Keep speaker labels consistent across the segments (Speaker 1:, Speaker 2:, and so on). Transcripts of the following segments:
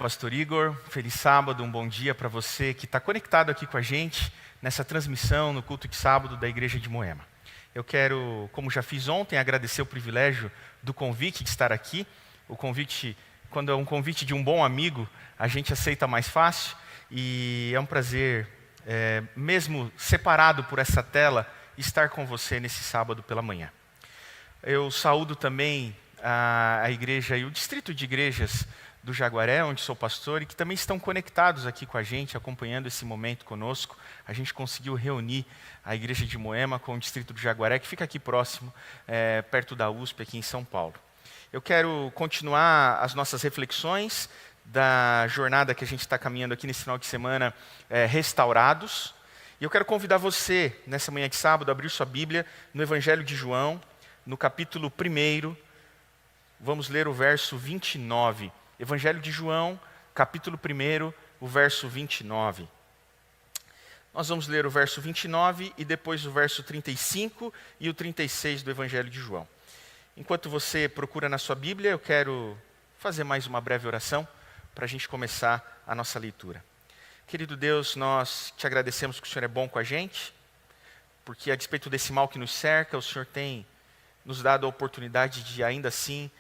Speaker 1: Pastor Igor, feliz sábado, um bom dia para você que está conectado aqui com a gente nessa transmissão no culto de sábado da Igreja de Moema. Eu quero, como já fiz ontem, agradecer o privilégio do convite de estar aqui. O convite, quando é um convite de um bom amigo, a gente aceita mais fácil e é um prazer, mesmo separado por essa tela, estar com você nesse sábado pela manhã. Eu saúdo também a igreja e o distrito de igrejas do Jaguaré, onde sou pastor, e que também estão conectados aqui com a gente, acompanhando esse momento conosco. A gente conseguiu reunir a igreja de Moema com o distrito do Jaguaré, que fica aqui próximo, perto da USP, aqui em São Paulo. Eu quero continuar as nossas reflexões da jornada que a gente está caminhando aqui nesse final de semana, Restaurados. E eu quero convidar você, nessa manhã de sábado, a abrir sua Bíblia no Evangelho de João, no capítulo 1, vamos ler o verso 29. Evangelho de João, capítulo 1, o verso 29. Nós vamos ler o verso 29 e depois o verso 35 e o 36 do Evangelho de João. Enquanto você procura na sua Bíblia, eu quero fazer mais uma breve oração para a gente começar a nossa leitura. Querido Deus, nós te agradecemos que o Senhor é bom com a gente, porque a despeito desse mal que nos cerca, o Senhor tem nos dado a oportunidade de ainda assim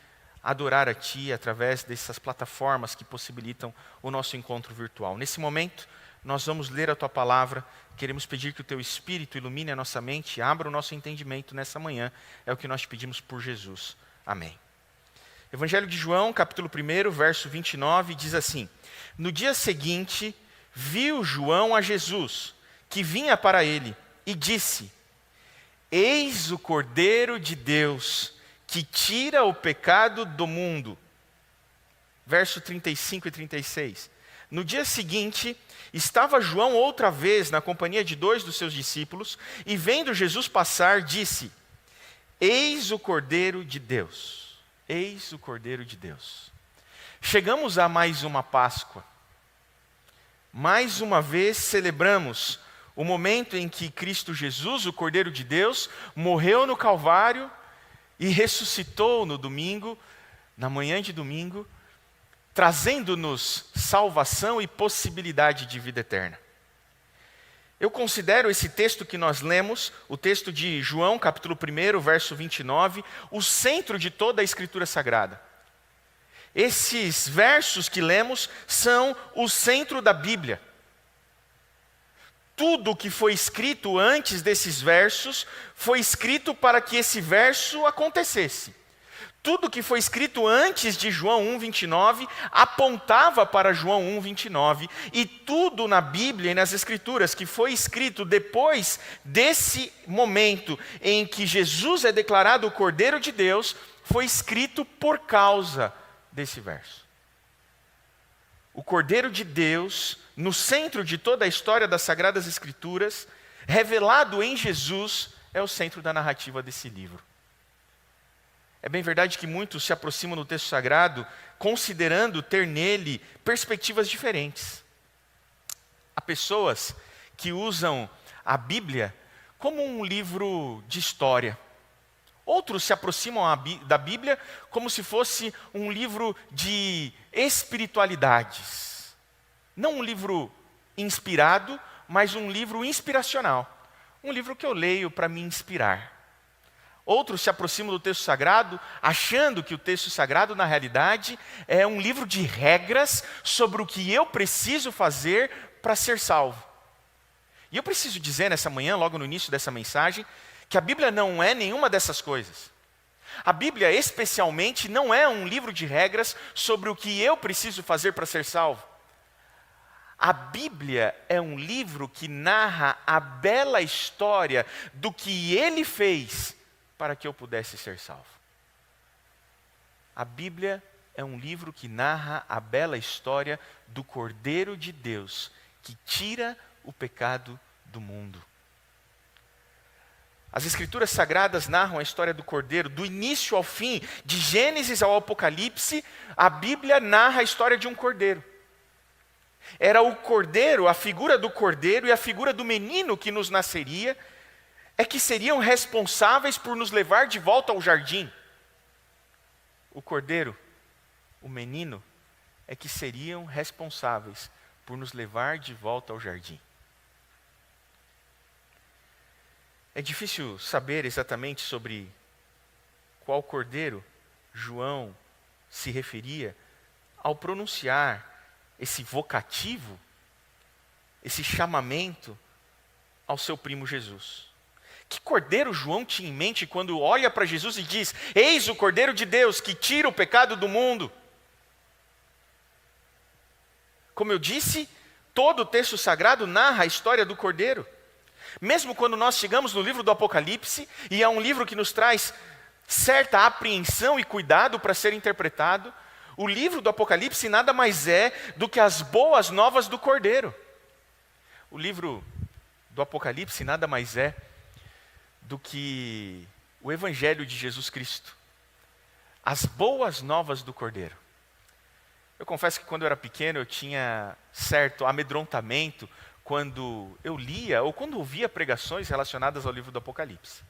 Speaker 1: adorar a Ti através dessas plataformas que possibilitam o nosso encontro virtual. Nesse momento, nós vamos ler a Tua Palavra, queremos pedir que o Teu Espírito ilumine a nossa mente e abra o nosso entendimento nessa manhã, é o que nós pedimos por Jesus. Amém. Evangelho de João, capítulo 1, verso 29, diz assim: No dia seguinte, viu João a Jesus, que vinha para ele, e disse: Eis o Cordeiro de Deus, que tira o pecado do mundo. Verso 35 e 36. No dia seguinte, estava João outra vez na companhia de 2 dos seus discípulos, e vendo Jesus passar, disse: Eis o Cordeiro de Deus. Eis o Cordeiro de Deus. Chegamos a mais uma Páscoa. Mais uma vez celebramos o momento em que Cristo Jesus, o Cordeiro de Deus, morreu no Calvário e ressuscitou no domingo, na manhã de domingo, trazendo-nos salvação e possibilidade de vida eterna. Eu considero esse texto que nós lemos, o texto de João, capítulo 1, verso 29, o centro de toda a Escritura Sagrada. Esses versos que lemos são o centro da Bíblia. Tudo que foi escrito antes desses versos foi escrito para que esse verso acontecesse. Tudo que foi escrito antes de João 1,29 apontava para João 1,29. E tudo na Bíblia e nas Escrituras que foi escrito depois desse momento em que Jesus é declarado o Cordeiro de Deus, foi escrito por causa desse verso. O Cordeiro de Deus, no centro de toda a história das Sagradas Escrituras, revelado em Jesus, é o centro da narrativa desse livro. É bem verdade que muitos se aproximam do texto sagrado considerando ter nele perspectivas diferentes. Há pessoas que usam a Bíblia como um livro de história. Outros se aproximam da Bíblia como se fosse um livro de espiritualidades. Não um livro inspirado, mas um livro inspiracional. Um livro que eu leio para me inspirar. Outros se aproximam do texto sagrado, achando que o texto sagrado, na realidade, é um livro de regras sobre o que eu preciso fazer para ser salvo. E eu preciso dizer nessa manhã, logo no início dessa mensagem, que a Bíblia não é nenhuma dessas coisas. A Bíblia, especialmente, não é um livro de regras sobre o que eu preciso fazer para ser salvo. A Bíblia é um livro que narra a bela história do que Ele fez para que eu pudesse ser salvo. A Bíblia é um livro que narra a bela história do Cordeiro de Deus, que tira o pecado do mundo. As Escrituras Sagradas narram a história do Cordeiro, do início ao fim, de Gênesis ao Apocalipse, a Bíblia narra a história de um Cordeiro. Era o Cordeiro, a figura do Cordeiro e a figura do menino que nos nasceria, é que seriam responsáveis por nos levar de volta ao jardim. O Cordeiro, o menino, é que seriam responsáveis por nos levar de volta ao jardim. É difícil saber exatamente sobre qual cordeiro João se referia ao pronunciar esse vocativo, esse chamamento ao seu primo Jesus. Que cordeiro João tinha em mente quando olha para Jesus e diz: eis o Cordeiro de Deus que tira o pecado do mundo? Como eu disse, todo o texto sagrado narra a história do Cordeiro. Mesmo quando nós chegamos no livro do Apocalipse, e é um livro que nos traz certa apreensão e cuidado para ser interpretado, o livro do Apocalipse nada mais é do que as boas novas do Cordeiro. O livro do Apocalipse nada mais é do que o Evangelho de Jesus Cristo. As boas novas do Cordeiro. Eu confesso que quando eu era pequeno eu tinha certo amedrontamento quando eu lia ou quando ouvia pregações relacionadas ao livro do Apocalipse.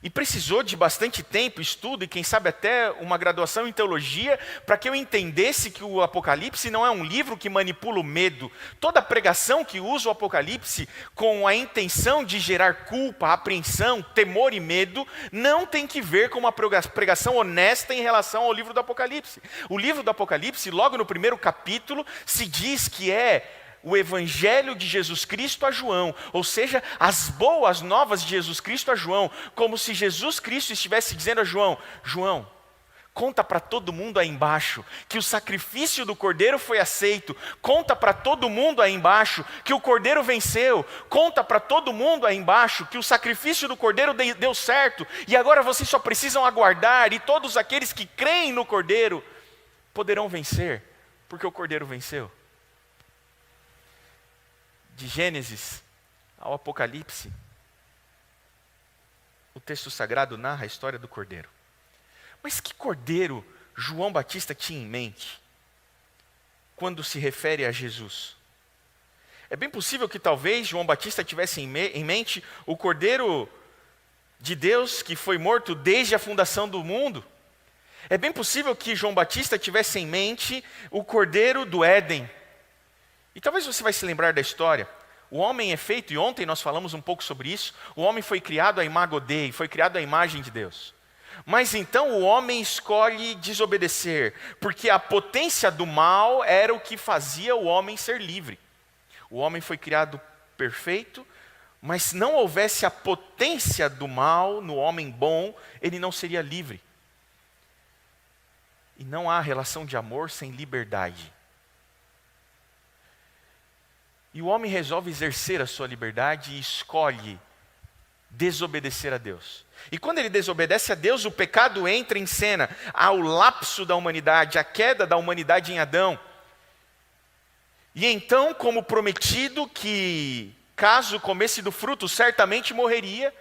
Speaker 1: E precisou de bastante tempo, estudo e quem sabe até uma graduação em teologia para que eu entendesse que o Apocalipse não é um livro que manipula o medo. Toda pregação que usa o Apocalipse com a intenção de gerar culpa, apreensão, temor e medo, não tem que ver com uma pregação honesta em relação ao livro do Apocalipse. O livro do Apocalipse, logo no primeiro capítulo, se diz que é o Evangelho de Jesus Cristo a João, ou seja, as boas novas de Jesus Cristo a João, como se Jesus Cristo estivesse dizendo a João: João, conta para todo mundo aí embaixo que o sacrifício do Cordeiro foi aceito, conta para todo mundo aí embaixo que o Cordeiro venceu, conta para todo mundo aí embaixo que o sacrifício do Cordeiro deu certo, e agora vocês só precisam aguardar, e todos aqueles que creem no Cordeiro poderão vencer, porque o Cordeiro venceu. De Gênesis ao Apocalipse, o texto sagrado narra a história do Cordeiro. Mas que Cordeiro João Batista tinha em mente quando se refere a Jesus? É bem possível que talvez João Batista tivesse em mente o Cordeiro de Deus que foi morto desde a fundação do mundo. É bem possível que João Batista tivesse em mente o Cordeiro do Éden. E talvez você vai se lembrar da história. O homem é feito, e ontem nós falamos um pouco sobre isso, o homem foi criado à imago Dei, foi criado à imagem de Deus. Mas então o homem escolhe desobedecer, porque a potência do mal era o que fazia o homem ser livre. O homem foi criado perfeito, mas se não houvesse a potência do mal no homem bom, ele não seria livre. E não há relação de amor sem liberdade. E o homem resolve exercer a sua liberdade e escolhe desobedecer a Deus. E quando ele desobedece a Deus, o pecado entra em cena. Há o lapso da humanidade, a queda da humanidade em Adão. E então, como prometido que caso comesse do fruto, certamente morreria,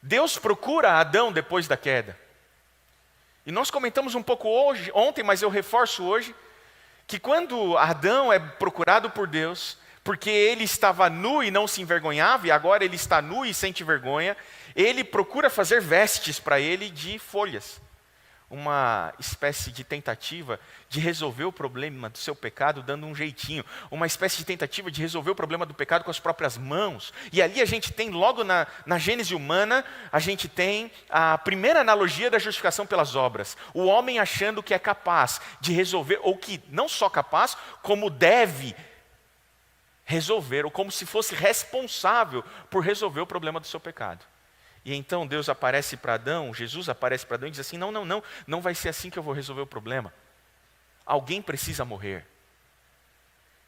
Speaker 1: Deus procura Adão depois da queda. E nós comentamos um pouco ontem, mas eu reforço hoje, que quando Adão é procurado por Deus, porque ele estava nu e não se envergonhava, e agora ele está nu e sente vergonha, ele procura fazer vestes para ele de folhas. Uma espécie de tentativa de resolver o problema do seu pecado dando um jeitinho. Uma espécie de tentativa de resolver o problema do pecado com as próprias mãos. E ali a gente tem, logo na Gênese humana, a gente tem a primeira analogia da justificação pelas obras. O homem achando que é capaz de resolver, ou que não só capaz, como deve resolver, ou como se fosse responsável por resolver o problema do seu pecado. E então Deus aparece para Adão, Jesus aparece para Adão e diz assim: não vai ser assim que eu vou resolver o problema. Alguém precisa morrer.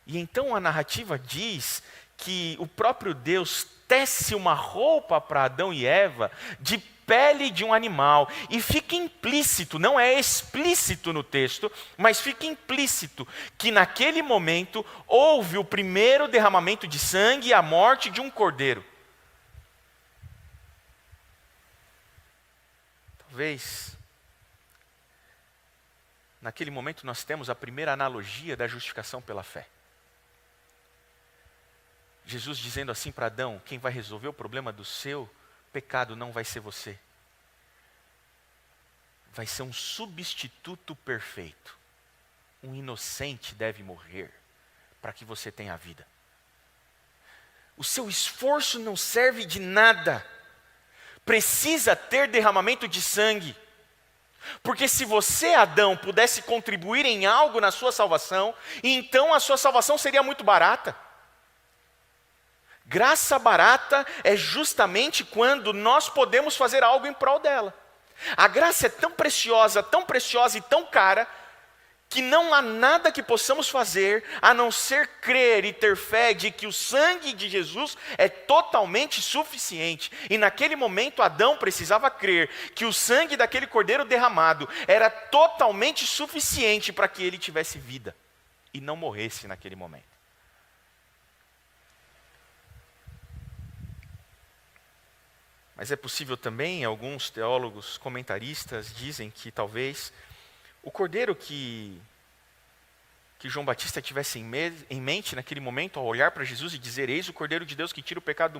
Speaker 1: E então a narrativa diz que o próprio Deus tece uma roupa para Adão e Eva de pele de um animal. E fica implícito, não é explícito no texto, mas fica implícito que naquele momento houve o primeiro derramamento de sangue e a morte de um cordeiro. Talvez, naquele momento nós temos a primeira analogia da justificação pela fé. Jesus dizendo assim para Adão: quem vai resolver o problema do seu pecado não vai ser você. Vai ser um substituto perfeito. Um inocente deve morrer para que você tenha a vida. O seu esforço não serve de nada. Precisa ter derramamento de sangue. Porque se você, Adão, pudesse contribuir em algo na sua salvação, então a sua salvação seria muito barata. Graça barata é justamente quando nós podemos fazer algo em prol dela. A graça é tão preciosa e tão cara, que não há nada que possamos fazer a não ser crer e ter fé de que o sangue de Jesus é totalmente suficiente. E naquele momento Adão precisava crer que o sangue daquele cordeiro derramado era totalmente suficiente para que ele tivesse vida e não morresse naquele momento. Mas é possível também, alguns teólogos comentaristas dizem que talvez o cordeiro que João Batista tivesse em mente naquele momento, ao olhar para Jesus e dizer, eis o cordeiro de Deus que tira o pecado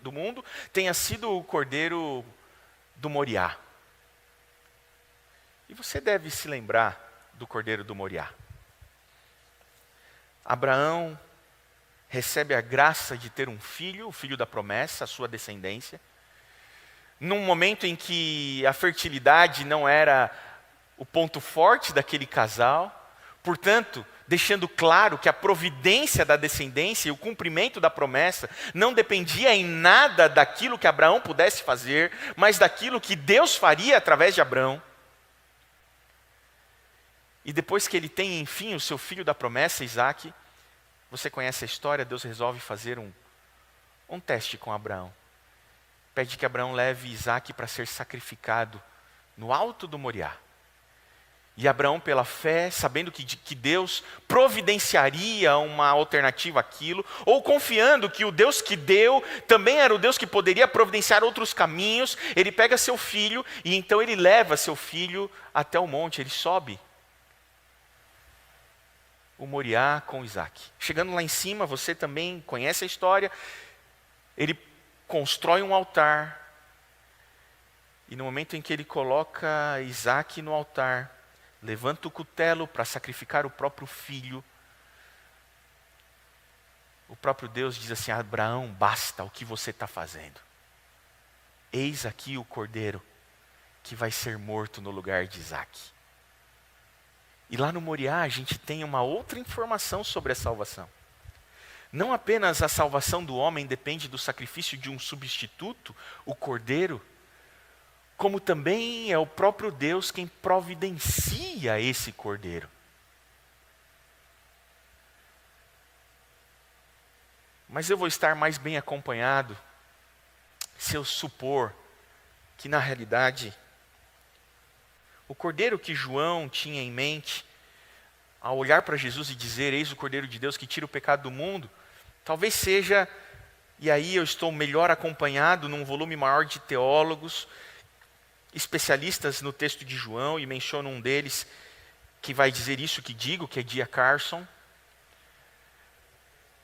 Speaker 1: do mundo, tenha sido o cordeiro do Moriá. E você deve se lembrar do cordeiro do Moriá. Abraão recebe a graça de ter um filho, o filho da promessa, a sua descendência, num momento em que a fertilidade não era o ponto forte daquele casal, portanto, deixando claro que a providência da descendência e o cumprimento da promessa não dependia em nada daquilo que Abraão pudesse fazer, mas daquilo que Deus faria através de Abraão. E depois que ele tem, enfim, o seu filho da promessa, Isaque, você conhece a história, Deus resolve fazer um teste com Abraão. Pede que Abraão leve Isaque para ser sacrificado no alto do Moriá. E Abraão, pela fé, sabendo que Deus providenciaria uma alternativa àquilo, ou confiando que o Deus que deu também era o Deus que poderia providenciar outros caminhos, ele pega seu filho e então ele leva seu filho até o monte, ele sobe o Moriá com Isaque. Chegando lá em cima, você também conhece a história, ele constrói um altar, e no momento em que ele coloca Isaque no altar, levanta o cutelo para sacrificar o próprio filho, o próprio Deus diz assim, Abraão, basta o que você está fazendo. Eis aqui o cordeiro que vai ser morto no lugar de Isaque. E lá no Moriá a gente tem uma outra informação sobre a salvação. Não apenas a salvação do homem depende do sacrifício de um substituto, o cordeiro, como também é o próprio Deus quem providencia esse cordeiro. Mas eu vou estar mais bem acompanhado se eu supor que na realidade o cordeiro que João tinha em mente, ao olhar para Jesus e dizer, eis o cordeiro de Deus que tira o pecado do mundo, talvez seja, e aí eu estou melhor acompanhado num volume maior de teólogos, especialistas no texto de João, e menciono um deles que vai dizer isso que digo, que é D.A. Carson,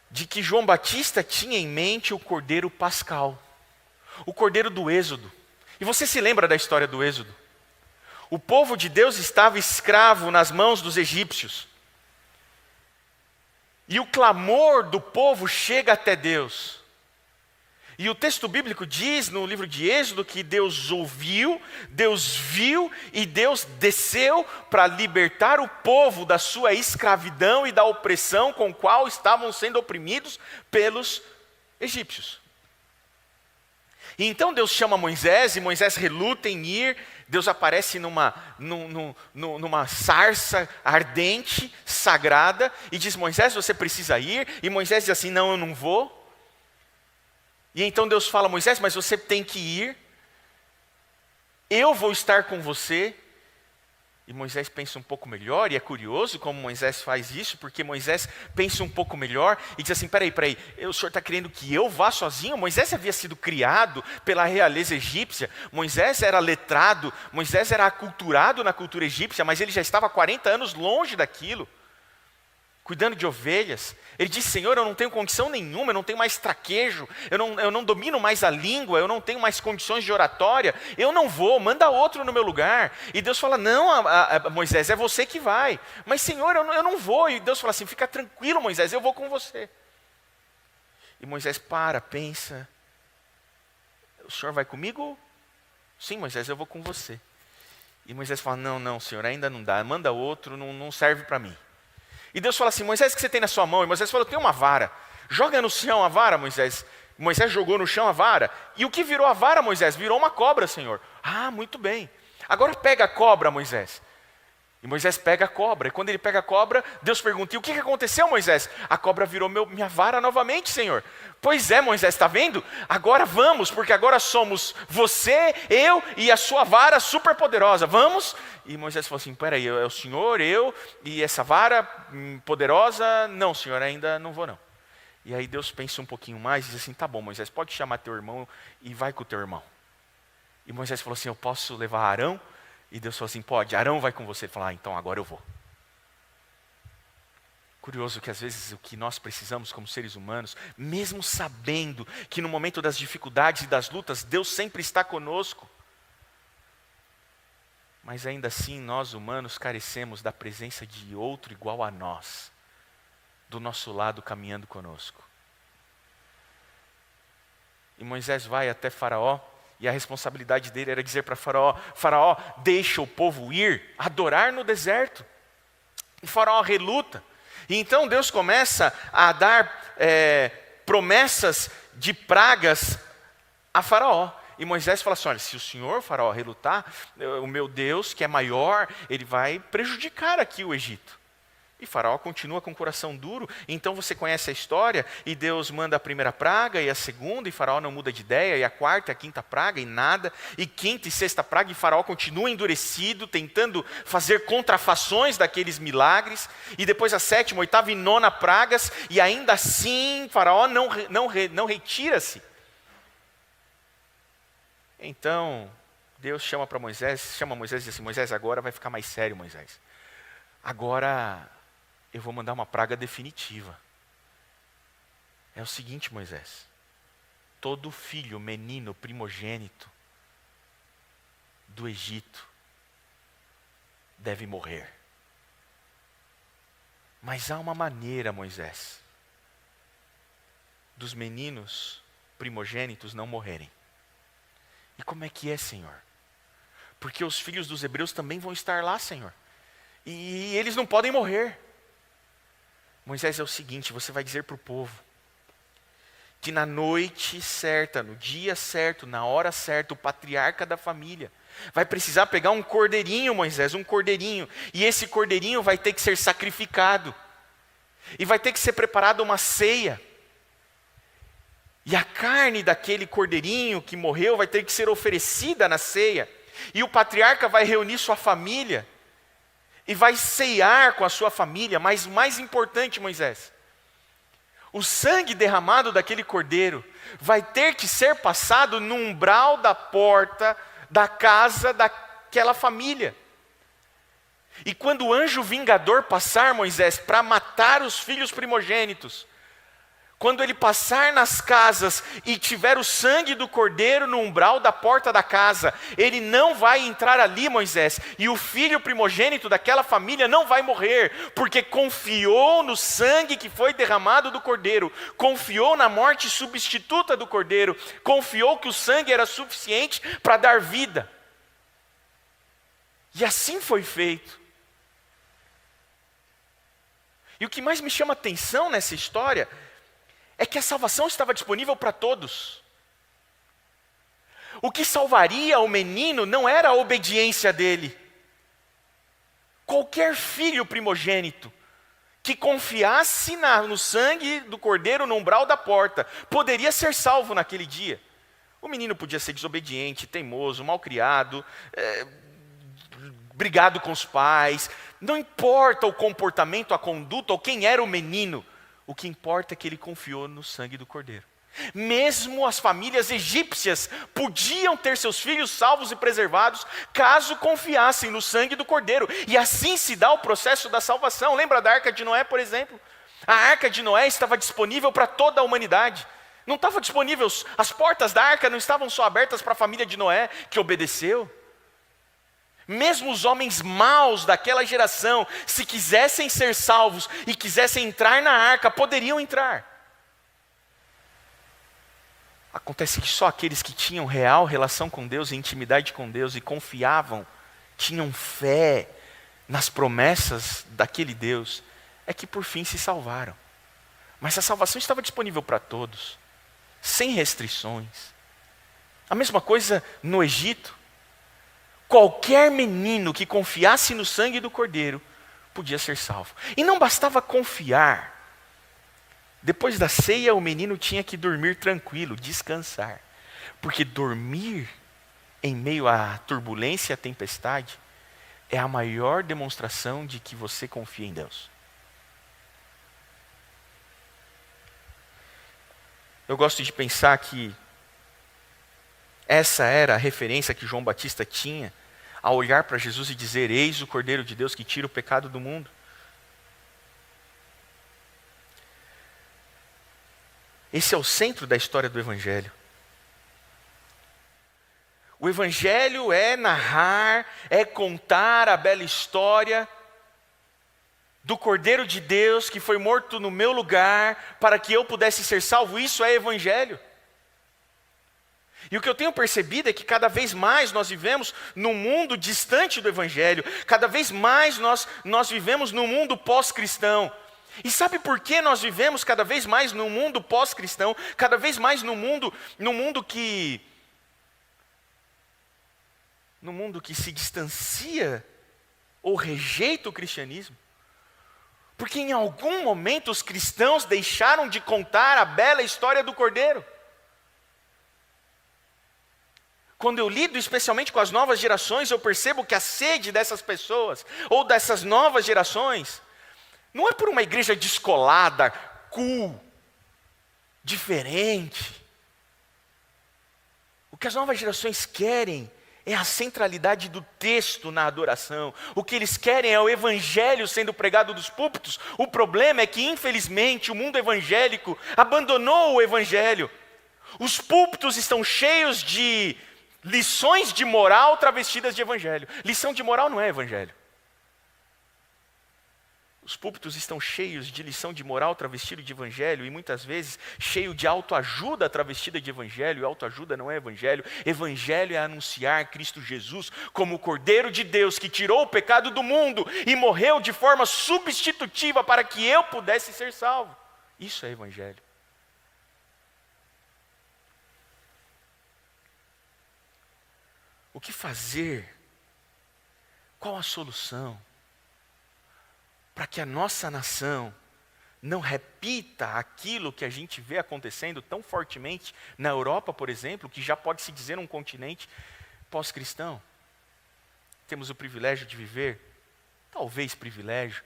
Speaker 1: de que João Batista tinha em mente o cordeiro pascal, o cordeiro do Êxodo. E você se lembra da história do Êxodo? O povo de Deus estava escravo nas mãos dos egípcios. E o clamor do povo chega até Deus. E o texto bíblico diz no livro de Êxodo que Deus ouviu, Deus viu e Deus desceu para libertar o povo da sua escravidão e da opressão com qual estavam sendo oprimidos pelos egípcios. E então Deus chama Moisés e Moisés reluta em ir. Deus aparece numa sarça ardente, sagrada, e diz, Moisés, você precisa ir. E Moisés diz assim, não, eu não vou. E então Deus fala, Moisés, mas você tem que ir. Eu vou estar com você. E Moisés pensa um pouco melhor, e é curioso como Moisés faz isso, porque Moisés pensa um pouco melhor e diz assim, peraí, o senhor está querendo que eu vá sozinho? Moisés havia sido criado pela realeza egípcia, Moisés era letrado, Moisés era aculturado na cultura egípcia, mas ele já estava há 40 anos longe daquilo. cuidando de ovelhas. Ele disse: Senhor, eu não tenho condição nenhuma, eu não tenho mais traquejo, eu não domino mais a língua, eu não tenho mais condições de oratória, eu não vou, manda outro no meu lugar. E Deus fala: não, Moisés, é você que vai. Mas Senhor, eu não vou. E Deus fala assim: fica tranquilo, Moisés, eu vou com você. E Moisés pensa: o Senhor vai comigo? Sim, Moisés, eu vou com você. E Moisés fala: não, Senhor, ainda não dá, manda outro, não serve para mim. E Deus fala assim: Moisés, o que você tem na sua mão? E Moisés fala: eu tenho uma vara. Joga no chão a vara, Moisés. Moisés jogou no chão a vara. E o que virou a vara, Moisés? Virou uma cobra, Senhor. Ah, muito bem. Agora pega a cobra, Moisés. E Moisés pega a cobra. E quando ele pega a cobra, Deus pergunta: e o que aconteceu, Moisés? A cobra virou minha vara novamente, Senhor. Pois é, Moisés, está vendo? Agora vamos, porque agora somos você, eu e a sua vara super poderosa. Vamos? E Moisés falou assim: peraí, é o Senhor, eu e essa vara poderosa? Não, Senhor, ainda não vou não. E aí Deus pensa um pouquinho mais e diz assim: tá bom, Moisés, pode chamar teu irmão e vai com o teu irmão. E Moisés falou assim: eu posso levar Arão? E Deus falou assim: pode, Arão vai com você. Ele falou: então agora eu vou. Curioso que às vezes o que nós precisamos como seres humanos, mesmo sabendo que no momento das dificuldades e das lutas, Deus sempre está conosco, mas ainda assim nós humanos carecemos da presença de outro igual a nós, do nosso lado caminhando conosco. E Moisés vai até Faraó, e a responsabilidade dele era dizer para Faraó: Faraó, deixa o povo ir adorar no deserto. E Faraó reluta. E então Deus começa a dar promessas de pragas a Faraó. E Moisés fala assim: olha, se o senhor, Faraó, relutar, o meu Deus, que é maior, ele vai prejudicar aqui o Egito. E Faraó continua com o coração duro. Então você conhece a história, e Deus manda a primeira praga e a segunda, e Faraó não muda de ideia, e a quarta e a quinta praga, e nada, e quinta e sexta praga, e Faraó continua endurecido, tentando fazer contrafações daqueles milagres, e depois a sétima, oitava e nona pragas, e ainda assim Faraó não retira-se. Então Deus chama Moisés e diz assim: Moisés, agora vai ficar mais sério, Moisés. Agora eu vou mandar uma praga definitiva. É o seguinte, Moisés: todo filho, menino, primogênito do Egito deve morrer. Mas há uma maneira, Moisés, dos meninos primogênitos não morrerem. E como é que é, Senhor? Porque os filhos dos hebreus também vão estar lá, Senhor. E eles não podem morrer. Moisés, é o seguinte: você vai dizer para o povo que na noite certa, no dia certo, na hora certa, o patriarca da família vai precisar pegar um cordeirinho, Moisés, um cordeirinho. E esse cordeirinho vai ter que ser sacrificado. E vai ter que ser preparada uma ceia. E a carne daquele cordeirinho que morreu vai ter que ser oferecida na ceia. E o patriarca vai reunir sua família e vai ceiar com a sua família. Mas o mais importante, Moisés, o sangue derramado daquele cordeiro vai ter que ser passado no umbral da porta da casa daquela família. E quando o anjo vingador passar, Moisés, para matar os filhos primogênitos, quando ele passar nas casas e tiver o sangue do cordeiro no umbral da porta da casa, ele não vai entrar ali, Moisés, e o filho primogênito daquela família não vai morrer, porque confiou no sangue que foi derramado do cordeiro, confiou na morte substituta do cordeiro, confiou que o sangue era suficiente para dar vida. E assim foi feito. E o que mais me chama atenção nessa história é que a salvação estava disponível para todos. O que salvaria o menino não era a obediência dele. Qualquer filho primogênito que confiasse no sangue do cordeiro no umbral da porta poderia ser salvo naquele dia. O menino podia ser desobediente, teimoso, malcriado, brigado com os pais. Não importa o comportamento, a conduta ou quem era o menino. O que importa é que ele confiou no sangue do cordeiro. Mesmo as famílias egípcias podiam ter seus filhos salvos e preservados caso confiassem no sangue do Cordeiro. E assim se dá o processo da salvação. Lembra da Arca de Noé, por exemplo? A Arca de Noé estava disponível para toda a humanidade. Não estava disponível, as portas da Arca não estavam só abertas para a família de Noé, que obedeceu. Mesmo os homens maus daquela geração, se quisessem ser salvos e quisessem entrar na Arca, poderiam entrar. Acontece que só aqueles que tinham real relação com Deus e intimidade com Deus e confiavam, tinham fé nas promessas daquele Deus, é que por fim se salvaram. Mas a salvação estava disponível para todos, sem restrições. A mesma coisa no Egito. Qualquer menino que confiasse no sangue do Cordeiro podia ser salvo. E não bastava confiar. Depois da ceia, o menino tinha que dormir tranquilo, descansar. Porque dormir em meio à turbulência e à tempestade é a maior demonstração de que você confia em Deus. Eu gosto de pensar que essa era a referência que João Batista tinha ao olhar para Jesus e dizer: eis o Cordeiro de Deus que tira o pecado do mundo. Esse é o centro da história do Evangelho. O Evangelho é narrar, é contar a bela história do Cordeiro de Deus que foi morto no meu lugar para que eu pudesse ser salvo. Isso é Evangelho. E o que eu tenho percebido é que cada vez mais nós vivemos num mundo distante do Evangelho, cada vez mais nós vivemos num mundo pós-cristão. E sabe por que nós vivemos cada vez mais num mundo pós-cristão, cada vez mais num mundo que se distancia ou rejeita o cristianismo? Porque em algum momento os cristãos deixaram de contar a bela história do Cordeiro. Quando eu lido especialmente com as novas gerações, eu percebo que a sede dessas pessoas, ou dessas novas gerações, não é por uma igreja descolada, cool, diferente. O que as novas gerações querem é a centralidade do texto na adoração. O que eles querem é o evangelho sendo pregado dos púlpitos. O problema é que, infelizmente, o mundo evangélico abandonou o evangelho. Os púlpitos estão cheios de lições de moral travestidas de evangelho. Lição de moral não é evangelho. Os púlpitos estão cheios de lição de moral travestida de evangelho e muitas vezes cheio de autoajuda travestida de evangelho. E autoajuda não é evangelho. Evangelho é anunciar Cristo Jesus como o Cordeiro de Deus que tirou o pecado do mundo e morreu de forma substitutiva para que eu pudesse ser salvo. Isso é evangelho. O que fazer? Qual a solução para que a nossa nação não repita aquilo que a gente vê acontecendo tão fortemente na Europa, por exemplo, que já pode se dizer um continente pós-cristão? Temos o privilégio de viver, talvez privilégio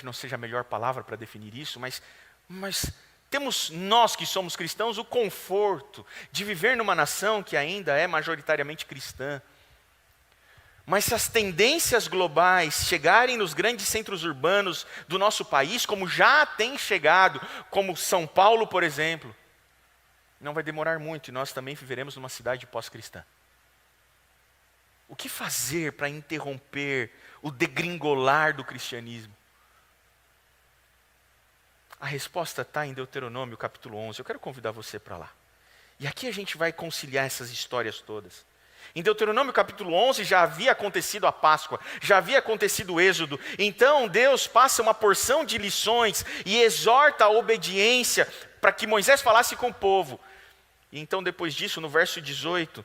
Speaker 1: não seja a melhor palavra para definir isso, mas temos nós que somos cristãos o conforto de viver numa nação que ainda é majoritariamente cristã. Mas se as tendências globais chegarem nos grandes centros urbanos do nosso país, como já tem chegado, como São Paulo, por exemplo, não vai demorar muito e nós também viveremos numa cidade pós-cristã. O que fazer para interromper o degringolar do cristianismo? A resposta está em Deuteronômio capítulo 11. Eu quero convidar você para lá. E aqui a gente vai conciliar essas histórias todas. Em Deuteronômio capítulo 11 já havia acontecido a Páscoa, já havia acontecido o Êxodo. Então Deus passa uma porção de lições e exorta a obediência para que Moisés falasse com o povo. E então depois disso, no verso 18,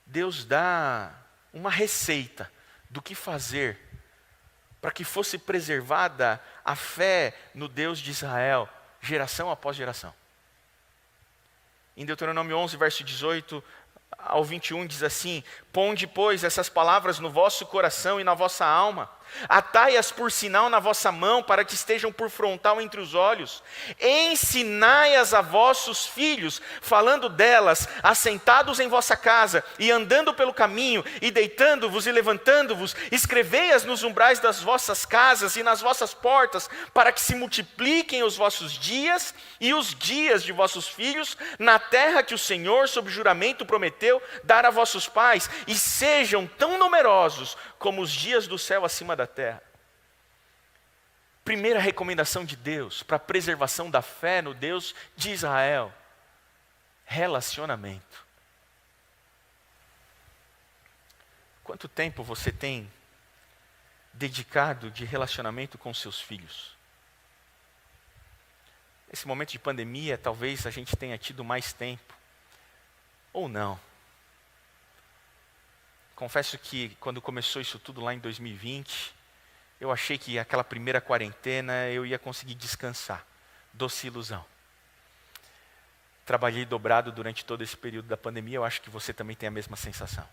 Speaker 1: Deus dá uma receita do que fazer para que fosse preservada a fé no Deus de Israel, geração após geração. Em Deuteronômio 11, verso 18 ao 21 diz assim: ponde, pois, essas palavras no vosso coração e na vossa alma, Atai-as por sinal na vossa mão, para que estejam por frontal entre os olhos. Ensinai-as a vossos filhos, falando delas, assentados em vossa casa, e andando pelo caminho, e deitando-vos e levantando-vos. Escrevei-as nos umbrais das vossas casas e nas vossas portas, para que se multipliquem os vossos dias e os dias de vossos filhos, na terra que o Senhor, sob juramento, prometeu dar a vossos pais, e sejam tão numerosos como os dias do céu acima da terra. Primeira recomendação de Deus para a preservação da fé no Deus de Israel: relacionamento. Quanto tempo você tem dedicado de relacionamento com seus filhos? Nesse momento de pandemia, talvez a gente tenha tido mais tempo, ou não. Confesso que quando começou isso tudo lá em 2020, eu achei que aquela primeira quarentena eu ia conseguir descansar. Doce ilusão. Trabalhei dobrado durante todo esse período da pandemia, eu acho que você também tem a mesma sensação.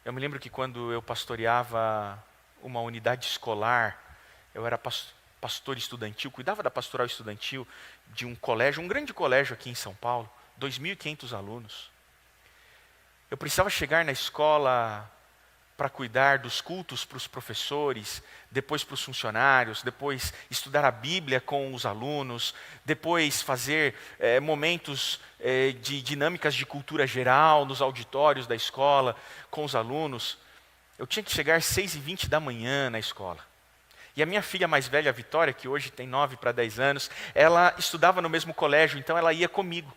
Speaker 1: Eu me lembro que quando eu pastoreava uma unidade escolar, eu era pastor estudantil, cuidava da pastoral estudantil de um colégio, um grande colégio aqui em São Paulo, 2.500 alunos. Eu precisava chegar na escola para cuidar dos cultos para os professores, depois para os funcionários, depois estudar a Bíblia com os alunos, depois fazer momentos de dinâmicas de cultura geral nos auditórios da escola com os alunos. Eu tinha que chegar às 6h20 da manhã na escola. E a minha filha mais velha, a Vitória, que hoje tem 9 para 10 anos, ela estudava no mesmo colégio, então ela ia comigo.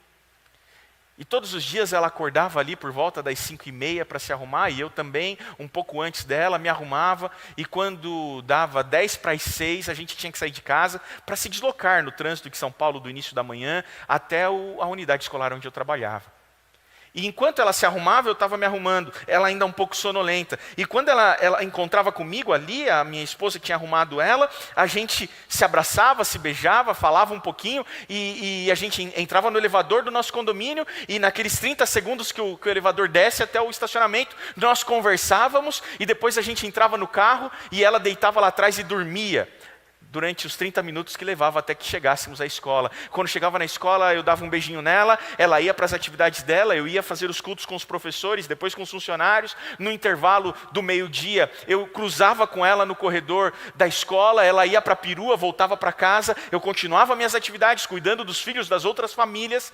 Speaker 1: E todos os dias ela acordava ali por volta das 5h30 para se arrumar, e eu também, um pouco antes dela, me arrumava, e quando dava 10 para as 6, a gente tinha que sair de casa para se deslocar no trânsito de São Paulo do início da manhã até a unidade escolar onde eu trabalhava. E enquanto ela se arrumava, eu estava me arrumando, ela ainda um pouco sonolenta. E quando ela encontrava comigo ali, a minha esposa que tinha arrumado ela, a gente se abraçava, se beijava, falava um pouquinho, e a gente entrava no elevador do nosso condomínio, e naqueles 30 segundos que o elevador desce até o estacionamento, nós conversávamos, e depois a gente entrava no carro, e ela deitava lá atrás e dormia. Durante os 30 minutos que levava até que chegássemos à escola. Quando chegava na escola, eu dava um beijinho nela, ela ia para as atividades dela, eu ia fazer os cultos com os professores, depois com os funcionários. No intervalo do meio-dia, eu cruzava com ela no corredor da escola, ela ia para a perua, voltava para casa, eu continuava minhas atividades, cuidando dos filhos das outras famílias.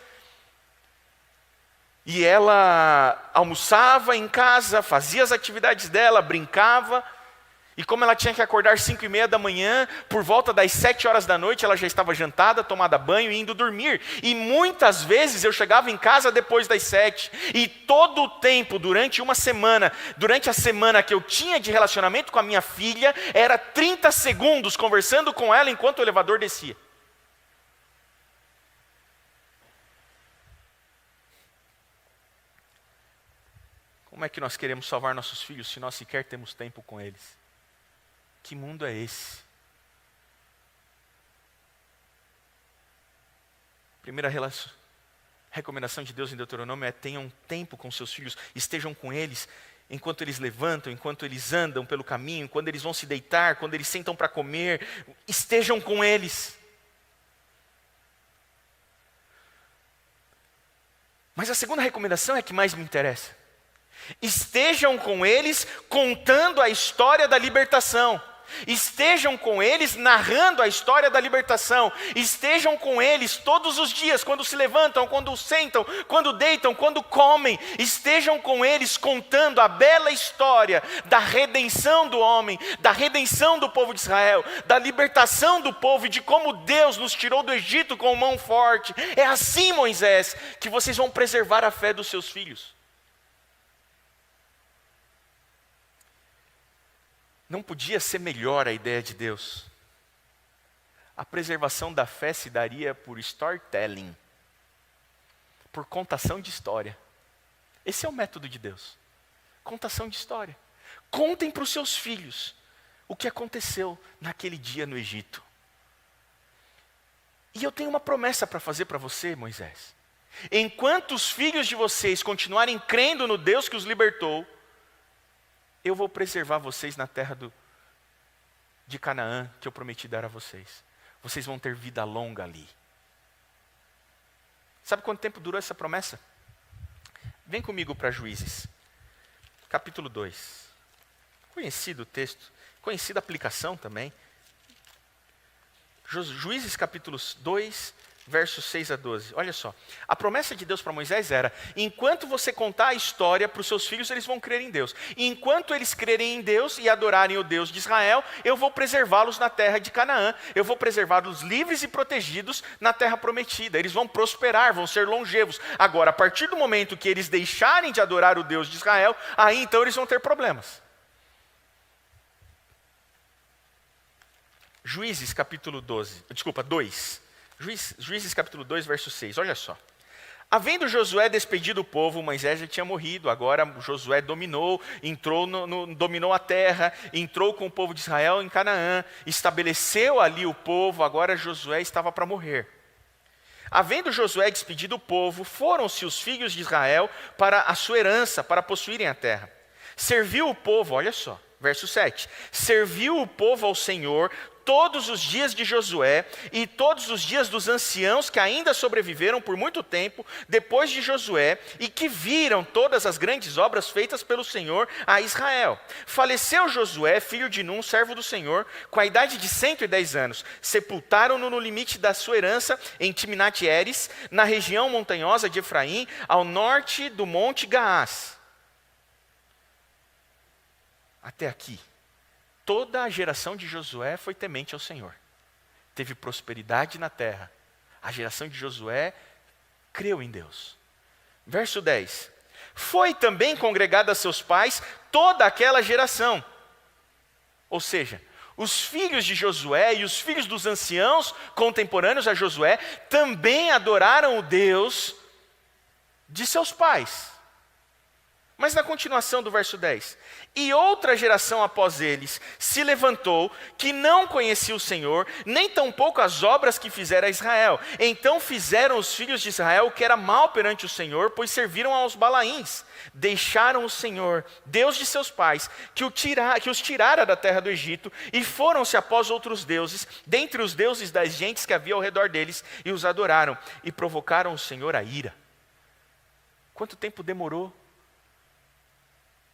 Speaker 1: E ela almoçava em casa, fazia as atividades dela, brincava. E como ela tinha que acordar 5h30 da manhã, por volta das 7 horas da noite, ela já estava jantada, tomada banho e indo dormir. E muitas vezes eu chegava em casa depois das 7. E todo o tempo, durante uma semana, durante a semana que eu tinha de relacionamento com a minha filha, era 30 segundos conversando com ela enquanto o elevador descia. Como é que nós queremos salvar nossos filhos se nós sequer temos tempo com eles? Que mundo é esse? Primeira recomendação de Deus em Deuteronômio é: tenham tempo com seus filhos, estejam com eles enquanto eles levantam, enquanto eles andam pelo caminho, quando eles vão se deitar, quando eles sentam para comer, estejam com eles. Mas a segunda recomendação é a que mais me interessa. Estejam com eles contando a história da libertação. Estejam com eles narrando a história da libertação. Estejam com eles todos os dias, quando se levantam, quando sentam, quando deitam, quando comem. Estejam com eles contando a bela história da redenção do homem, da redenção do povo de Israel, da libertação do povo e de como Deus nos tirou do Egito com mão forte. É assim, Moisés, que vocês vão preservar a fé dos seus filhos. Não podia ser melhor a ideia de Deus. A preservação da fé se daria por storytelling, por contação de história. Esse é o método de Deus. Contação de história. Contem para os seus filhos o que aconteceu naquele dia no Egito. E eu tenho uma promessa para fazer para você, Moisés. Enquanto os filhos de vocês continuarem crendo no Deus que os libertou, eu vou preservar vocês na terra de Canaã, que eu prometi dar a vocês. Vocês vão ter vida longa ali. Sabe quanto tempo durou essa promessa? Vem comigo para Juízes, capítulo 2. Conhecido o texto, conhecida a aplicação também. Juízes capítulo 2, versos 6 a 12. Olha só, a promessa de Deus para Moisés era: enquanto você contar a história para os seus filhos, eles vão crer em Deus. Enquanto eles crerem em Deus e adorarem o Deus de Israel, eu vou preservá-los na terra de Canaã. Eu vou preservá-los livres e protegidos na terra prometida. Eles vão prosperar, vão ser longevos. Agora, a partir do momento que eles deixarem de adorar o Deus de Israel, aí então eles vão ter problemas. Juízes capítulo 2. Juízes capítulo 2, verso 6, olha só. Havendo Josué despedido o povo, Moisés já tinha morrido, agora Josué dominou, dominou a terra, entrou com o povo de Israel em Canaã, estabeleceu ali o povo, agora Josué estava para morrer. Havendo Josué despedido o povo, foram-se os filhos de Israel para a sua herança, para possuírem a terra. Serviu o povo, olha só, verso 7, serviu o povo ao Senhor todos os dias de Josué e todos os dias dos anciãos que ainda sobreviveram por muito tempo depois de Josué e que viram todas as grandes obras feitas pelo Senhor a Israel. Faleceu Josué, filho de Num, servo do Senhor, com a idade de 110 anos. Sepultaram-no no limite da sua herança em Timnat-Heres, na região montanhosa de Efraim, ao norte do monte Gaás. Até aqui. Toda a geração de Josué foi temente ao Senhor. Teve prosperidade na terra. A geração de Josué creu em Deus. Verso 10. Foi também congregada a seus pais toda aquela geração. Ou seja, os filhos de Josué e os filhos dos anciãos contemporâneos a Josué também adoraram o Deus de seus pais. Mas na continuação do verso 10, e outra geração após eles se levantou, que não conhecia o Senhor, nem tampouco as obras que fizera a Israel. Então fizeram os filhos de Israel o que era mal perante o Senhor, pois serviram aos Balaíns. Deixaram o Senhor, Deus de seus pais, que os tirara da terra do Egito, e foram-se após outros deuses, dentre os deuses das gentes que havia ao redor deles, e os adoraram, e provocaram o Senhor a ira. Quanto tempo demorou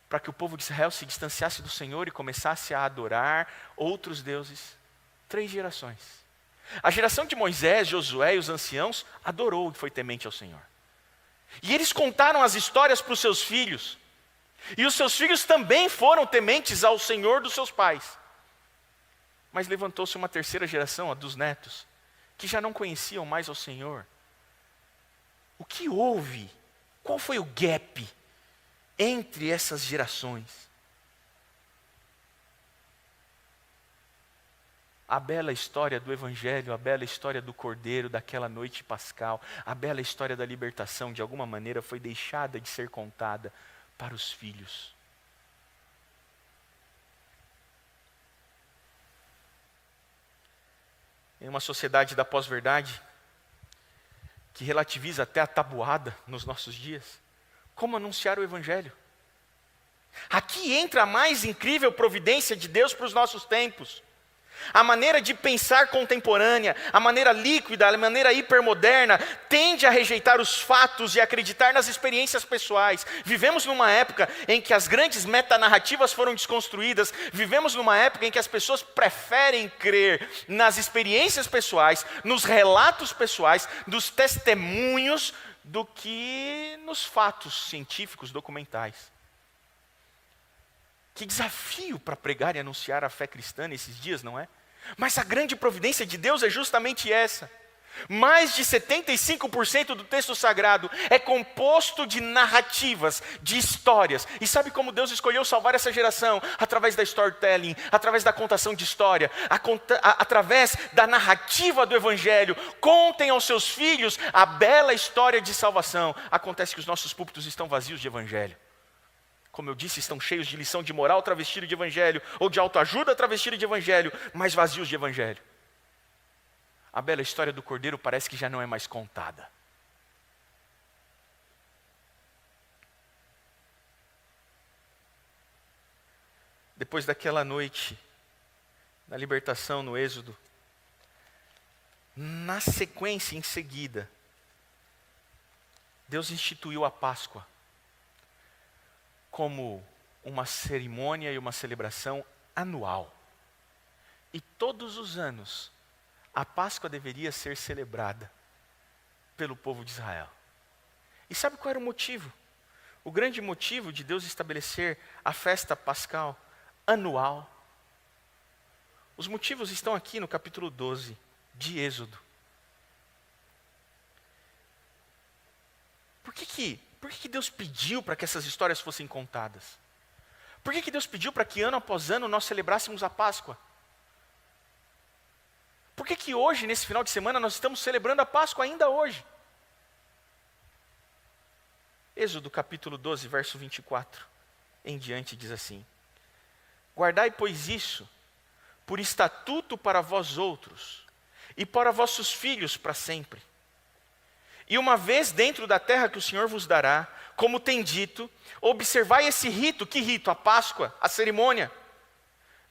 Speaker 1: para que o povo de Israel se distanciasse do Senhor e começasse a adorar outros deuses? 3 gerações. A geração de Moisés, Josué e os anciãos adorou e foi temente ao Senhor. E eles contaram as histórias para os seus filhos. E os seus filhos também foram tementes ao Senhor dos seus pais. Mas levantou-se uma terceira geração, a dos netos, que já não conheciam mais ao Senhor. O que houve? Qual foi o gap entre essas gerações? A bela história do Evangelho, a bela história do Cordeiro, daquela noite pascal, a bela história da libertação, de alguma maneira foi deixada de ser contada para os filhos. Em uma sociedade da pós-verdade, que relativiza até a tabuada nos nossos dias, como anunciar o Evangelho? Aqui entra a mais incrível providência de Deus para os nossos tempos. A maneira de pensar contemporânea, a maneira líquida, a maneira hipermoderna, tende a rejeitar os fatos e acreditar nas experiências pessoais. Vivemos numa época em que as grandes metanarrativas foram desconstruídas. Vivemos numa época em que as pessoas preferem crer nas experiências pessoais, nos relatos pessoais, nos testemunhos, do que nos fatos científicos, documentais. Que desafio para pregar e anunciar a fé cristã nesses dias, não é? Mas a grande providência de Deus é justamente essa. Mais de 75% do texto sagrado é composto de narrativas, de histórias. E sabe como Deus escolheu salvar essa geração? Através da storytelling, através da contação de história, através da narrativa do Evangelho. Contem aos seus filhos a bela história de salvação. Acontece que os nossos púlpitos estão vazios de Evangelho. Como eu disse, estão cheios de lição de moral travestido de Evangelho, ou de autoajuda travestido de Evangelho, mas vazios de Evangelho. A bela história do Cordeiro parece que já não é mais contada. depois daquela noite, da libertação no Êxodo, na sequência, em seguida, Deus instituiu a Páscoa como uma cerimônia e uma celebração anual. E todos os anos, a Páscoa deveria ser celebrada pelo povo de Israel. E sabe qual era o motivo? O grande motivo de Deus estabelecer a festa pascal anual. Os motivos estão aqui no capítulo 12 de Êxodo. Por que Deus pediu para que essas histórias fossem contadas? Por que Deus pediu para que ano após ano nós celebrássemos a Páscoa? Por que hoje, nesse final de semana, nós estamos celebrando a Páscoa ainda hoje? Êxodo capítulo 12, verso 24 em diante diz assim: guardai, pois, isso por estatuto para vós outros e para vossos filhos para sempre. E uma vez dentro da terra que o Senhor vos dará, como tem dito, observai esse rito. Que rito? A Páscoa, a cerimônia.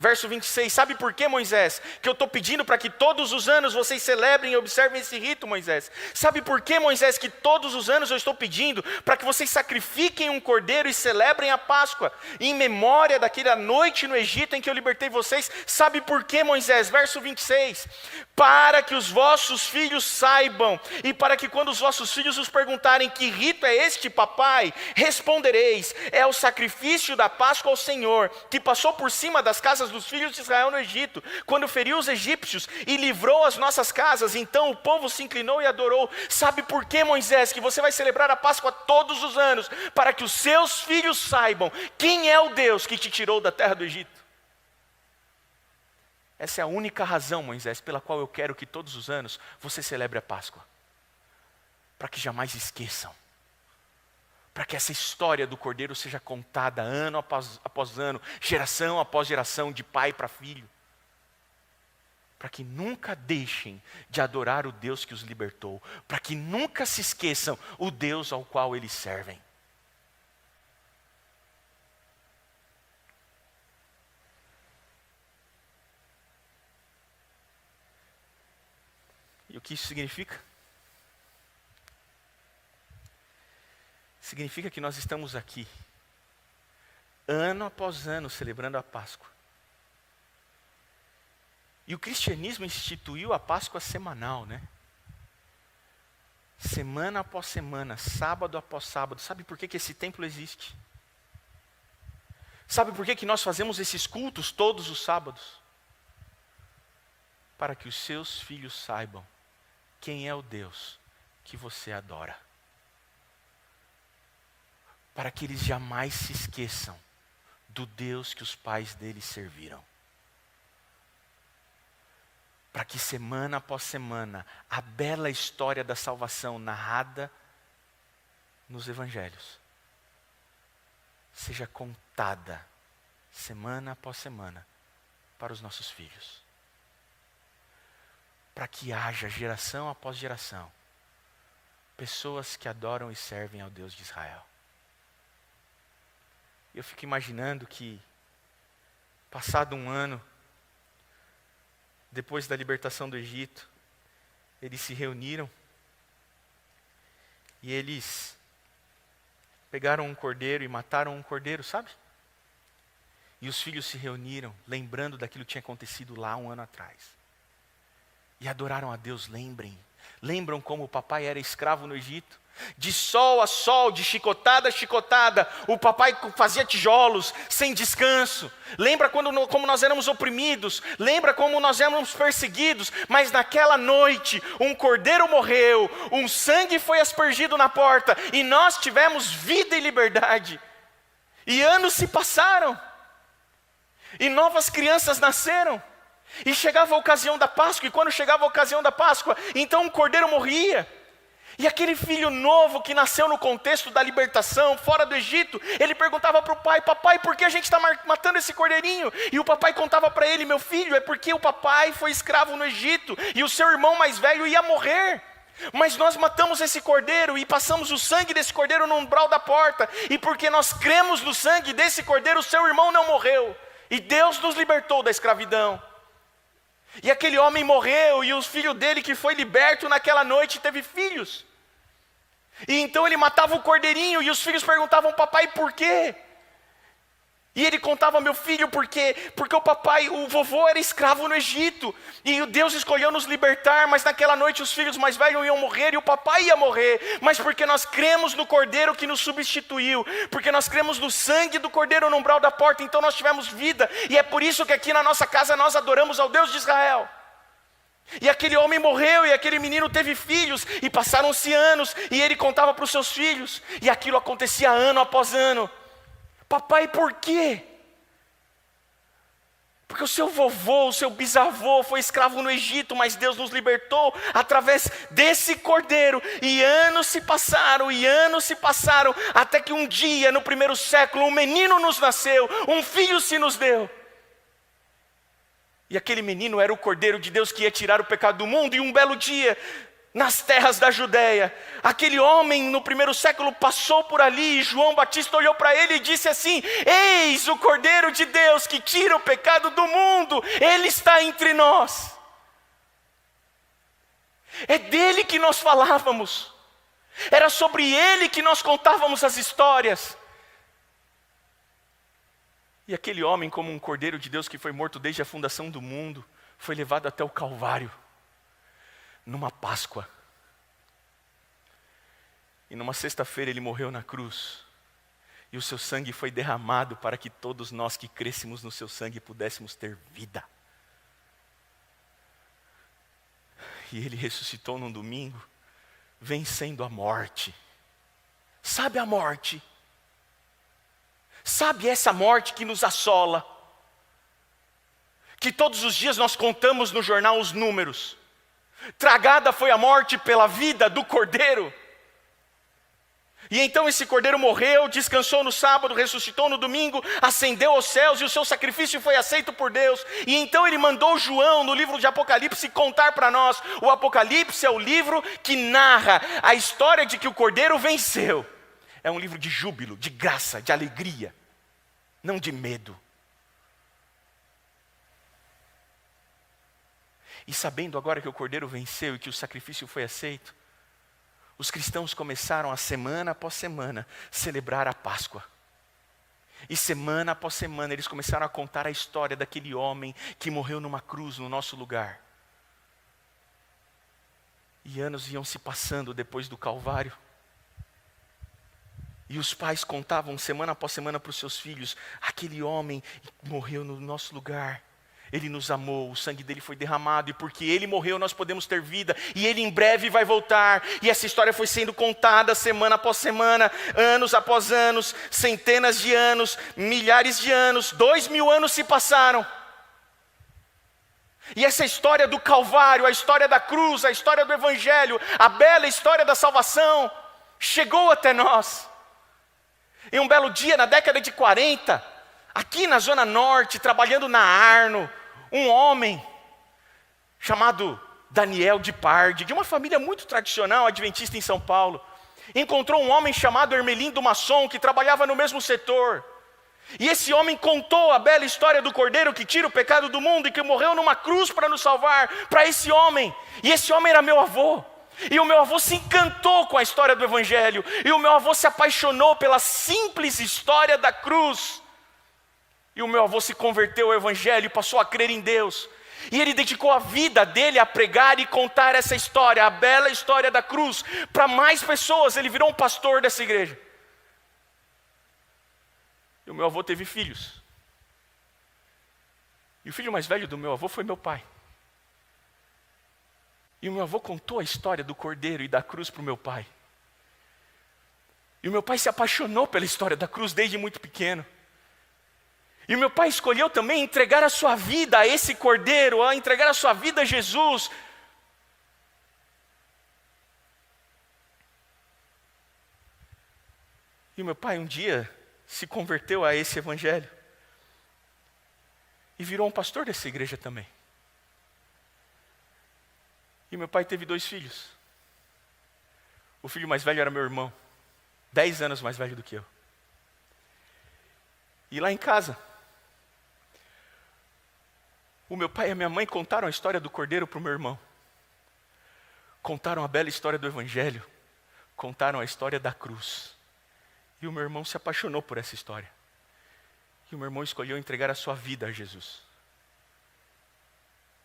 Speaker 1: Verso 26, sabe por que, Moisés? Que eu estou pedindo para que todos os anos vocês celebrem e observem esse rito, Moisés. Sabe por que, Moisés, que todos os anos eu estou pedindo para que vocês sacrifiquem um cordeiro e celebrem a Páscoa, em memória daquela noite no Egito em que eu libertei vocês? Sabe por que, Moisés? Verso 26, para que os vossos filhos saibam, e para que quando os vossos filhos os perguntarem: que rito é este, papai? Respondereis: é o sacrifício da Páscoa ao Senhor, que passou por cima das casas dos filhos de Israel no Egito, quando feriu os egípcios e livrou as nossas casas. Então o povo se inclinou e adorou. Sabe por que, Moisés, que você vai celebrar a Páscoa todos os anos? Para que os seus filhos saibam quem é o Deus que te tirou da terra do Egito. Essa é a única razão, Moisés, pela qual eu quero que todos os anos você celebre a Páscoa. Para que jamais esqueçam. Para que essa história do Cordeiro seja contada ano após ano, geração após geração, de pai para filho. Para que nunca deixem de adorar o Deus que os libertou. Para que nunca se esqueçam o Deus ao qual eles servem. E o que isso significa? Significa que nós estamos aqui, ano após ano, celebrando a Páscoa. E o cristianismo instituiu a Páscoa semanal, né? Semana após semana, sábado após sábado. Sabe por que esse templo existe? Sabe por que nós fazemos esses cultos todos os sábados? Para que os seus filhos saibam quem é o Deus que você adora. Para que eles jamais se esqueçam do Deus que os pais deles serviram. Para que semana após semana, a bela história da salvação narrada nos evangelhos seja contada semana após semana para os nossos filhos. Para que haja geração após geração pessoas que adoram e servem ao Deus de Israel. Eu fico imaginando que, passado um ano, depois da libertação do Egito, eles se reuniram e eles pegaram um cordeiro e mataram um cordeiro, sabe? E os filhos se reuniram, lembrando daquilo que tinha acontecido lá um ano atrás. E adoraram a Deus. Lembram como o papai era escravo no Egito? De sol a sol, de chicotada a chicotada, o papai fazia tijolos, sem descanso. Lembra como nós éramos oprimidos, lembra como nós éramos perseguidos, mas naquela noite, um cordeiro morreu, um sangue foi aspergido na porta, e nós tivemos vida e liberdade. E anos se passaram, e novas crianças nasceram, e chegava a ocasião da Páscoa, e quando chegava a ocasião da Páscoa, então um cordeiro morria. E aquele filho novo que nasceu no contexto da libertação, fora do Egito, ele perguntava para o pai: papai, por que a gente está matando esse cordeirinho? E o papai contava para ele: meu filho, é porque o papai foi escravo no Egito, e o seu irmão mais velho ia morrer. Mas nós matamos esse cordeiro e passamos o sangue desse cordeiro no umbral da porta, e porque nós cremos no sangue desse cordeiro, o seu irmão não morreu. E Deus nos libertou da escravidão. E aquele homem morreu, e o filho dele que foi liberto naquela noite teve filhos. E então ele matava o cordeirinho, e os filhos perguntavam: papai, por quê? E ele contava: meu filho, por quê? Porque o vovô era escravo no Egito, e Deus escolheu nos libertar, mas naquela noite os filhos mais velhos iam morrer, e o papai ia morrer, mas porque nós cremos no Cordeiro que nos substituiu, porque nós cremos no sangue do Cordeiro no umbral da porta, então nós tivemos vida, e é por isso que aqui na nossa casa nós adoramos ao Deus de Israel. E aquele homem morreu, e aquele menino teve filhos, e passaram-se anos, e ele contava para os seus filhos, e aquilo acontecia ano após ano. Papai, por quê? Porque o seu vovô, o seu bisavô foi escravo no Egito, mas Deus nos libertou através desse cordeiro. E anos se passaram, até que um dia, no primeiro século, um menino nos nasceu, um filho se nos deu. E aquele menino era o cordeiro de Deus que ia tirar o pecado do mundo, e um belo dia, nas terras da Judéia, aquele homem no primeiro século passou por ali, e João Batista olhou para ele e disse assim: eis o Cordeiro de Deus que tira o pecado do mundo, ele está entre nós. É dele que nós falávamos, era sobre ele que nós contávamos as histórias. E aquele homem, como um Cordeiro de Deus que foi morto desde a fundação do mundo, foi levado até o Calvário, numa Páscoa. E numa sexta-feira ele morreu na cruz. E o seu sangue foi derramado para que todos nós que crêssemos no seu sangue pudéssemos ter vida. E ele ressuscitou num domingo, vencendo a morte. Sabe a morte? Sabe essa morte que nos assola? Que todos os dias nós contamos no jornal os números. Tragada foi a morte pela vida do Cordeiro. E então esse Cordeiro morreu, descansou no sábado, ressuscitou no domingo, ascendeu aos céus, e o seu sacrifício foi aceito por Deus. E então ele mandou João, no livro de Apocalipse, contar para nós. O Apocalipse é o livro que narra a história de que o Cordeiro venceu. É um livro de júbilo, de graça, de alegria, não de medo. E sabendo agora que o Cordeiro venceu e que o sacrifício foi aceito, os cristãos começaram a semana após semana celebrar a Páscoa. E semana após semana eles começaram a contar a história daquele homem que morreu numa cruz no nosso lugar. E anos iam se passando depois do Calvário. E os pais contavam semana após semana para os seus filhos: aquele homem morreu no nosso lugar. Ele nos amou, o sangue dele foi derramado, e porque ele morreu nós podemos ter vida, e ele em breve vai voltar. E essa história foi sendo contada semana após semana, anos após anos, centenas de anos, milhares de anos, 2000 anos se passaram. E essa história do Calvário, a história da cruz, a história do Evangelho, a bela história da salvação, chegou até nós. E um belo dia, na década de 40, aqui na Zona Norte, trabalhando na Arno, um homem chamado Daniel de Pardi, de uma família muito tradicional, adventista em São Paulo, encontrou um homem chamado Hermelindo Masson, que trabalhava no mesmo setor. E esse homem contou a bela história do Cordeiro que tira o pecado do mundo e que morreu numa cruz para nos salvar, para esse homem. E esse homem era meu avô. E o meu avô se encantou com a história do Evangelho. E o meu avô se apaixonou pela simples história da cruz. E o meu avô se converteu ao Evangelho e passou a crer em Deus. E ele dedicou a vida dele a pregar e contar essa história, a bela história da cruz, para mais pessoas. Ele virou um pastor dessa igreja. E o meu avô teve filhos. E o filho mais velho do meu avô foi meu pai. E o meu avô contou a história do Cordeiro e da cruz para o meu pai. E o meu pai se apaixonou pela história da cruz desde muito pequeno. E o meu pai escolheu também entregar a sua vida a esse Cordeiro, a entregar a sua vida a Jesus. E o meu pai um dia se converteu a esse Evangelho. E virou um pastor dessa igreja também. E meu pai teve 2 filhos. O filho mais velho era meu irmão, 10 anos mais velho do que eu. E lá em casa, O meu pai e a minha mãe contaram a história do cordeiro para o meu irmão. Contaram a bela história do evangelho. Contaram a história da cruz. E o meu irmão se apaixonou por essa história. E o meu irmão escolheu entregar a sua vida a Jesus.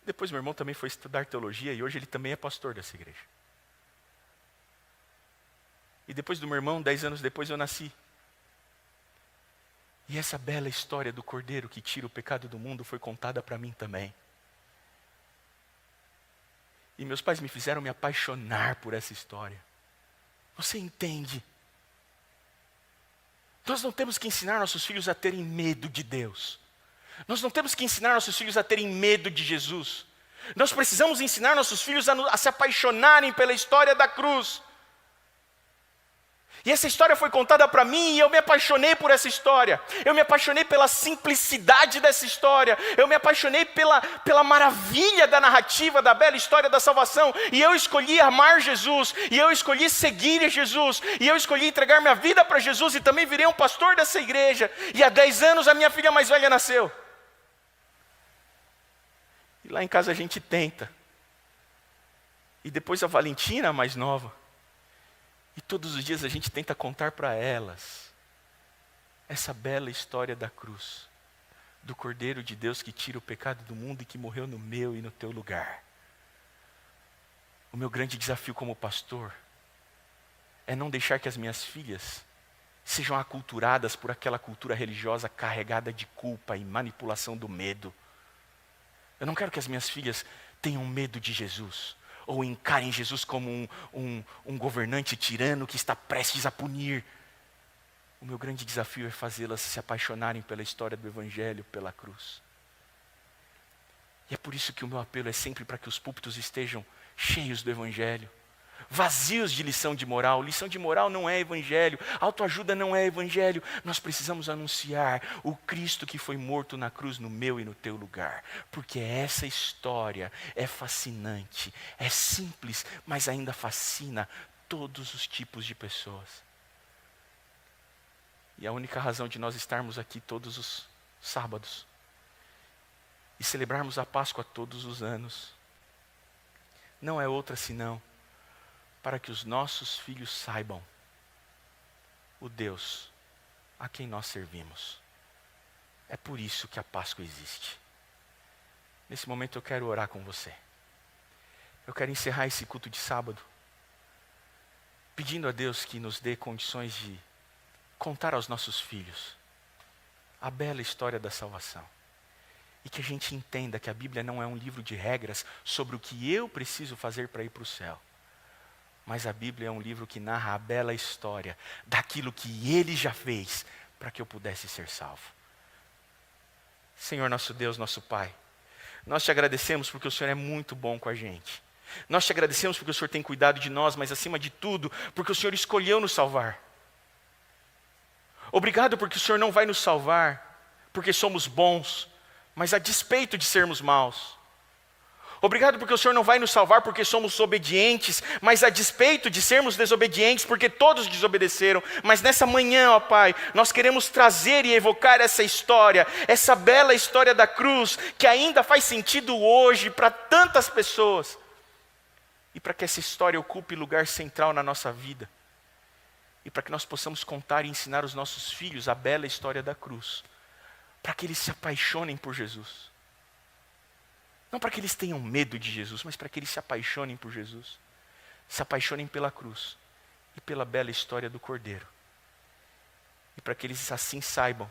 Speaker 1: Depois meu irmão também foi estudar teologia e hoje ele também é pastor dessa igreja. E depois do meu irmão, 10 anos depois eu nasci. E essa bela história do cordeiro que tira o pecado do mundo foi contada para mim também. E meus pais me fizeram me apaixonar por essa história. Você entende? Nós não temos que ensinar nossos filhos a terem medo de Deus. Nós não temos que ensinar nossos filhos a terem medo de Jesus. Nós precisamos ensinar nossos filhos a se apaixonarem pela história da cruz. E essa história foi contada para mim e eu me apaixonei por essa história. Eu me apaixonei pela simplicidade dessa história. Eu me apaixonei pela maravilha da narrativa, da bela história da salvação. E eu escolhi amar Jesus. E eu escolhi seguir Jesus. E eu escolhi entregar minha vida para Jesus. E também virei um pastor dessa igreja. E há 10 anos a minha filha mais velha nasceu. E lá em casa a gente tenta. E depois a Valentina, a mais nova. E todos os dias a gente tenta contar para elas essa bela história da cruz, do Cordeiro de Deus que tira o pecado do mundo e que morreu no meu e no teu lugar. O meu grande desafio como pastor é não deixar que as minhas filhas sejam aculturadas por aquela cultura religiosa carregada de culpa e manipulação do medo. Eu não quero que as minhas filhas tenham medo de Jesus, ou encarem Jesus como um governante tirano que está prestes a punir. O meu grande desafio é fazê-las se apaixonarem pela história do Evangelho, pela cruz. E é por isso que o meu apelo é sempre para que os púlpitos estejam cheios do Evangelho, vazios de lição de moral. Lição de moral não é Evangelho, autoajuda não é Evangelho. Nós precisamos anunciar o Cristo que foi morto na cruz no meu e no teu lugar. Porque essa história é fascinante, é simples, mas ainda fascina todos os tipos de pessoas. E a única razão de nós estarmos aqui todos os sábados e celebrarmos a Páscoa todos os anos não é outra senão para que os nossos filhos saibam o Deus a quem nós servimos. É por isso que a Páscoa existe. Nesse momento eu quero orar com você. Eu quero encerrar esse culto de sábado pedindo a Deus que nos dê condições de contar aos nossos filhos a bela história da salvação. E que a gente entenda que a Bíblia não é um livro de regras sobre o que eu preciso fazer para ir para o céu. Mas a Bíblia é um livro que narra a bela história daquilo que Ele já fez para que eu pudesse ser salvo. Senhor nosso Deus, nosso Pai, nós te agradecemos porque o Senhor é muito bom com a gente. Nós te agradecemos porque o Senhor tem cuidado de nós, mas acima de tudo, porque o Senhor escolheu nos salvar. Obrigado porque o Senhor não vai nos salvar porque somos bons, mas a despeito de sermos maus. Obrigado porque o Senhor não vai nos salvar porque somos obedientes, mas a despeito de sermos desobedientes, porque todos desobedeceram. Mas nessa manhã, ó Pai, nós queremos trazer e evocar essa história, essa bela história da cruz, que ainda faz sentido hoje para tantas pessoas. E para que essa história ocupe lugar central na nossa vida. E para que nós possamos contar e ensinar os nossos filhos a bela história da cruz. Para que eles se apaixonem por Jesus. Não para que eles tenham medo de Jesus, mas para que eles se apaixonem por Jesus. Se apaixonem pela cruz e pela bela história do Cordeiro. E para que eles assim saibam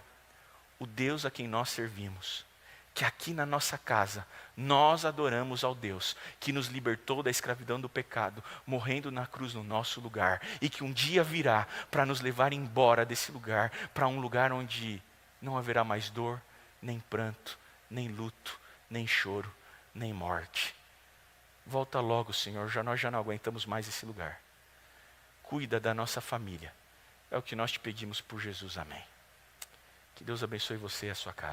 Speaker 1: o Deus a quem nós servimos. Que aqui na nossa casa nós adoramos ao Deus que nos libertou da escravidão do pecado, morrendo na cruz no nosso lugar. E que um dia virá para nos levar embora desse lugar, para um lugar onde não haverá mais dor, nem pranto, nem luto, nem choro, nem morte. Volta logo, Senhor, nós já não aguentamos mais esse lugar. Cuida da nossa família. É o que nós te pedimos por Jesus, amém. Que Deus abençoe você e a sua casa.